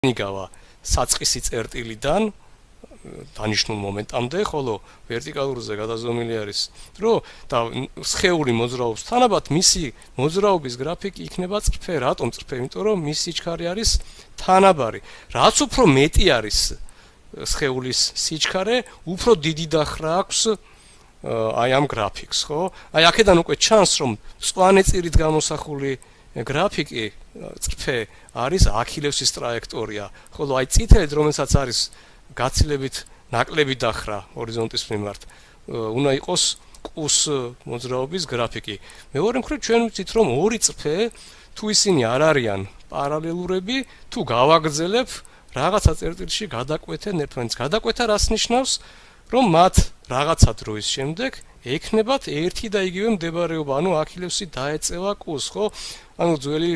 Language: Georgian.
ნიგავა საწყისი წერტილიდან დანიშნულ მომენტამდე, ხოლო ვერტიკალურზე გადაზომილი არის დრო და სხეული მოძრაობს თანაბად მისი მოძრაობის გრაფიკი იქნება წრფე, რატომ წრფე? იმიტომ რომ მისი სიჩქარე არის თანაბარი. რაც უფრო მეტი არის სხეულის სიჩქარე, უფრო დიდი დახრა აქვს აი ამ გრაფიკს, ხო? აი აქედან უკვე ჩანს, რომ მწვანე-წირით გამოსახული გრაფიკი წრფე არის აქილევსის ტრაექტორია, ხოლო აი წითელით, რომელსაც არის გაცილებით ნაკლები დახრა ჰორიზონტის მიმართ, უნდა იყოს კუს მოძრაობის გრაფიკი. მეორე მხრივ ჩვენ ვიცით, რომ ორი წრფე თუ ისინი არ არიან პარალელურები, თუ გავაგრძელებ რაღაცა წერტილში გადაკვეთენ ერთმანეთს. გადაკვეთა რას ნიშნავს? რომ მათ რაღაცა დროის შემდეგ ექნებათ ერთი და იგივე მდებარეობა, ანუ აქილევსი დაეწევა კუს, ხო? ანუ ძველი